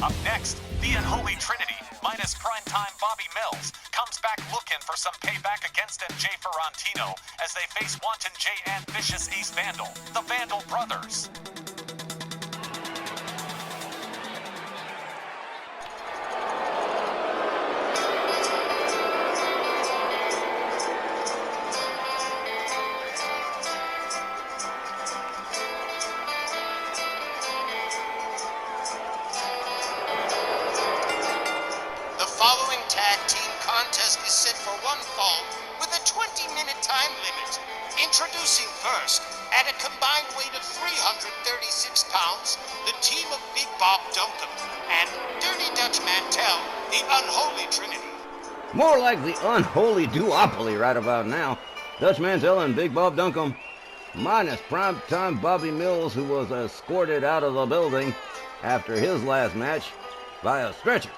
Up next, the Unholy Trinity, minus primetime Bobby Mills, comes back looking for some payback against MJ Ferrantino as they face Wanton J and Vicious Ace Vandal, the Vandal brothers. Introducing first, at a combined weight of 336 pounds, the team of Big Bob Duncum and Dirty Dutch Mantell, the Unholy Trinity. More like the Unholy Duopoly right about now. Dutch Mantell and Big Bob Duncum, minus primetime Bobby Mills, who was escorted out of the building after his last match by a stretcher.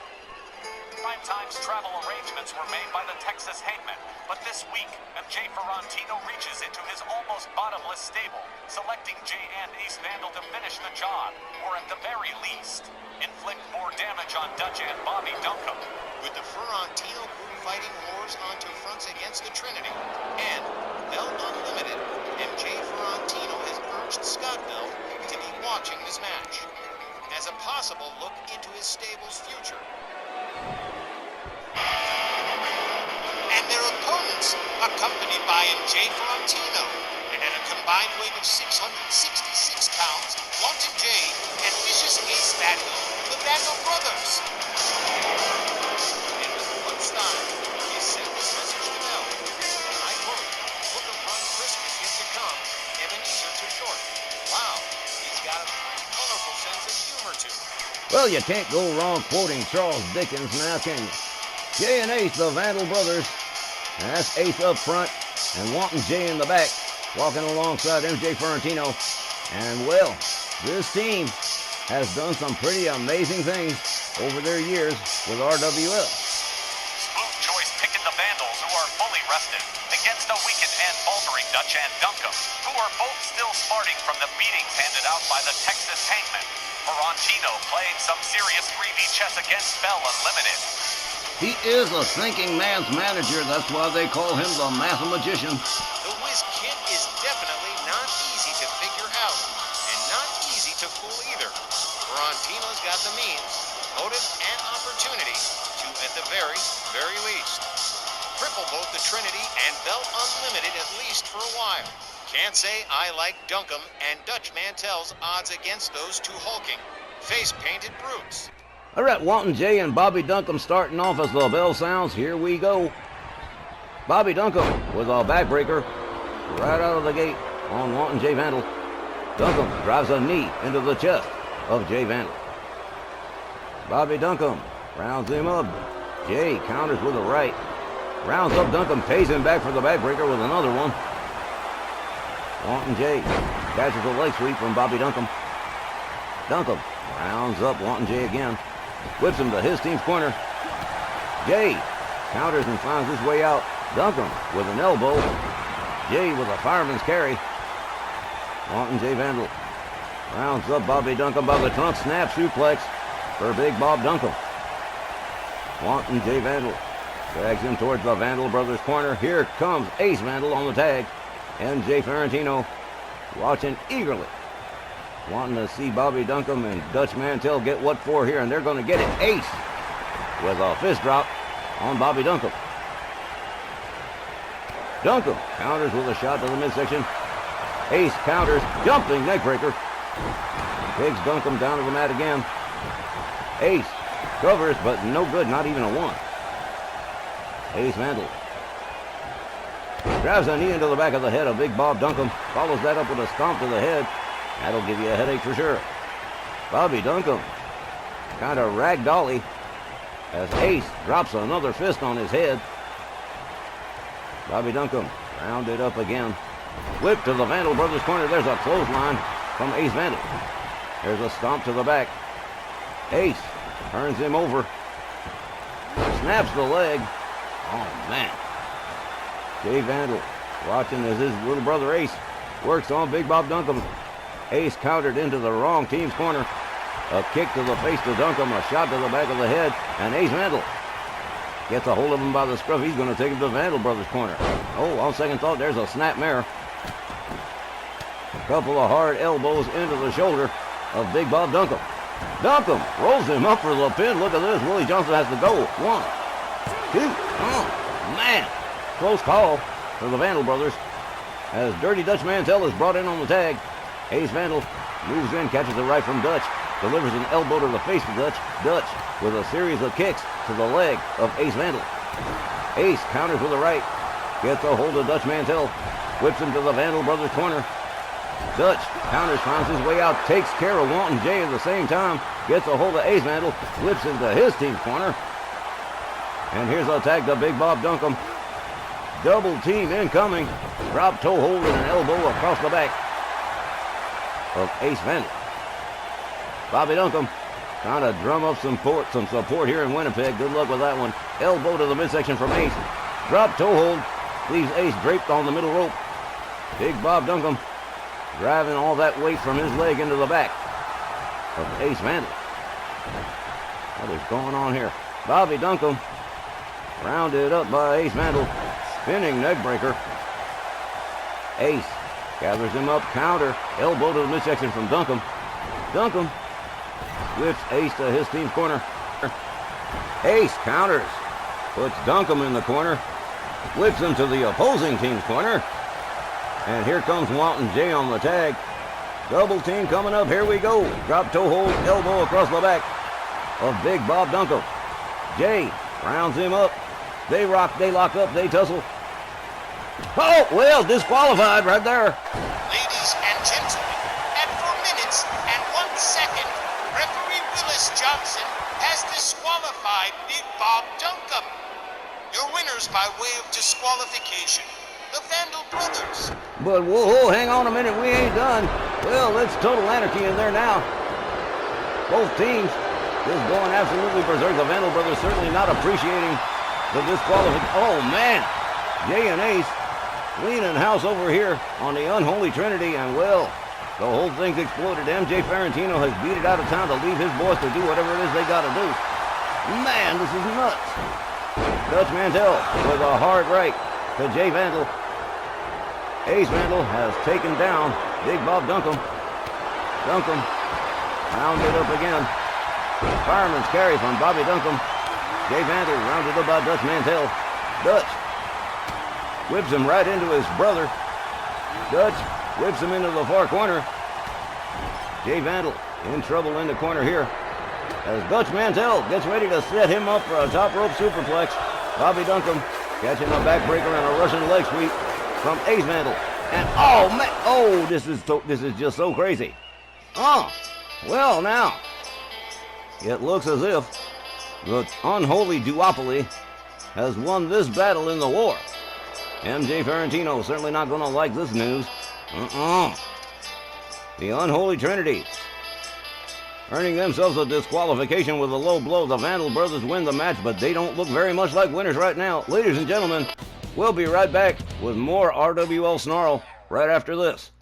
Primetime's travel arrangements were made by the Texas Hangman, but this week, MJ Ferrantino reaches into his almost bottomless stable, selecting J and Ace Vandal to finish the job, or at the very least, inflict more damage on Dutch and Bobby Duncum. With the Ferrantino group fighting wars onto fronts against the Trinity, and Bell Unlimited, MJ Ferrantino has urged Scott Bell to be watching this match as a possible look into his stable's future. And their opponents, accompanied by MJ Ferrantino, and at a combined weight of 666 pounds, Wanton J and Vicious Ace Vandal, the Vandal brothers. And with one style, he sent this message to Bell. I quote, "Look upon Christmas yet to come, Ebenezer too short." Wow, he's got a pretty colorful sense of humor too. Well, you can't go wrong quoting Charles Dickens now, can you? J and Ace, the Vandal brothers. And that's Ace up front and Wanton J in the back, walking alongside MJ Ferrantino. And, well, this team has done some pretty amazing things over their years with RWL. Smooth choice picking the Vandals, who are fully rested, against a weakened and faltering Dutch and Duncum, who are both still smarting from the beatings handed out by the Texas Hangman. Ferrantino playing some serious 3D chess against Bell Unlimited. He is a thinking man's manager. That's why they call him the Mathemagician. The Whiz Kid is definitely not easy to figure out, and not easy to fool either. Ferrantino's got the means, motive, and opportunity to, at the very, very least, cripple both the Trinity and Bell Unlimited at least for a while. Can't say I like Duncum and Dutch Mantell's odds against those two hulking, face-painted brutes. All right, Wanton J and Bobby Duncum starting off as the bell sounds. Here we go. Bobby Duncum with a backbreaker right out of the gate on Wanton J Vandal. Duncum drives a knee into the chest of J Vandal. Bobby Duncum rounds him up. J counters with a right. Rounds up Duncum, pays him back for the backbreaker with another one. Wanton J catches a leg sweep from Bobby Duncum. Duncum rounds up Wanton J again. Whips him to his team's corner. Jay counters and finds his way out. Duncum with an elbow. Jay with a fireman's carry. Wanton J Vandal rounds up Bobby Duncum by the trunk snap suplex for Big Bob Duncum. Wanton J Vandal drags him towards the Vandal brothers' corner. Here comes Ace Vandal on the tag. MJ Ferrantino watching eagerly, wanting to see Bobby Duncum and Dutch Mantell get what for here, and they're going to get it. Ace with a fist drop on Bobby Duncum. Duncum counters with a shot to the midsection. Ace counters, jumping neckbreaker. Takes Duncum down to the mat again. Ace covers, but no good, not even a one. Ace Vandal drives a knee into the back of the head of Big Bob Duncum. Follows that up with a stomp to the head. That'll give you a headache for sure. Bobby Duncum kind of ragdolly as Ace drops another fist on his head. Bobby Duncum rounded up again. Whip to the Vandal brothers' corner. There's a clothesline from Ace Vandal. There's a stomp to the back. Ace turns him over. Snaps the leg. Oh, man. Jay Vandal watching as his little brother Ace works on Big Bob Duncum. Ace countered into the wrong team's corner. A kick to the face to Duncum, a shot to the back of the head, and Ace Vandal gets a hold of him by the scruff. He's going to take him to Vandal Brothers' corner. Oh, on second thought, there's a snap mare. A couple of hard elbows into the shoulder of Big Bob Duncum. Duncum rolls him up for the pin. Look at this. Willie Johnson has to go. 1, 2. Oh, man. Close call for the Vandal Brothers as Dirty Dutch Mantell is brought in on the tag. Ace Vandal moves in, catches the right from Dutch, delivers an elbow to the face to Dutch. Dutch with a series of kicks to the leg of Ace Vandal. Ace counters with the right, gets a hold of Dutch Mantell, whips him to the Vandal Brothers corner. Dutch counters, finds his way out, takes care of Walton Jay at the same time, gets a hold of Ace Vandal, flips into his team's corner. And here's a tag to Big Bob Duncum. Double team incoming. Drop toe hold and an elbow across the back of Ace Vandal. Bobby Duncum trying to drum up some support here in Winnipeg. Good luck with that one. Elbow to the midsection from Ace. Drop toe hold. Leaves Ace draped on the middle rope. Big Bob Duncum driving all that weight from his leg into the back of Ace Vandal. What is going on here? Bobby Duncum rounded up by Ace Vandal. Spinning neck breaker. Ace gathers him up, counter, elbow to the midsection from Duncum. Duncum whips Ace to his team's corner. Ace counters, puts Duncum in the corner, whips him to the opposing team's corner. And here comes Walton Jay on the tag. Double team coming up, here we go. Drop toe hold, elbow across the back of Big Bob Duncum. Jay rounds him up. They rock, they lock up, they tussle. Oh, well, disqualified right there. Ladies and gentlemen, at 4 minutes and 1 second, referee Willis Johnson has disqualified Big Bob Duncum. Your winners by way of disqualification, the Vandal Brothers. But whoa, hang on a minute, we ain't done. Well, it's total anarchy in there now. Both teams just going absolutely berserk. The Vandal Brothers certainly not appreciating the disqualification. Oh, man. Jay and Ace leaning house over here on the unholy trinity, and well, the whole thing's exploded. MJ Ferrantino has beat it out of town to leave his boys to do whatever it is they got to do. Man, this is nuts. Dutch Mantell with a hard right to Jay Vandal. Ace Vandal has taken down Big Bob Duncum. Duncum rounded up again. Fireman's carry from Bobby Duncum. Jay Vandal rounded up by Dutch Mantell. Dutch whips him right into his brother. Dutch whips him into the far corner. Jay Vandal in trouble in the corner here as Dutch Mantell gets ready to set him up for a top rope superplex. Bobby Duncum catching a backbreaker and a Russian leg sweep from Ace Vandal. And oh man, oh, this is just so crazy. Oh, well now, it looks as if the unholy duopoly has won this battle in the war. MJ Ferrantino certainly not going to like this news. The unholy trinity earning themselves a disqualification with a low blow. The Vandal Brothers win the match, but they don't look very much like winners right now. Ladies and gentlemen, we'll be right back with more RWL Snarl right after this.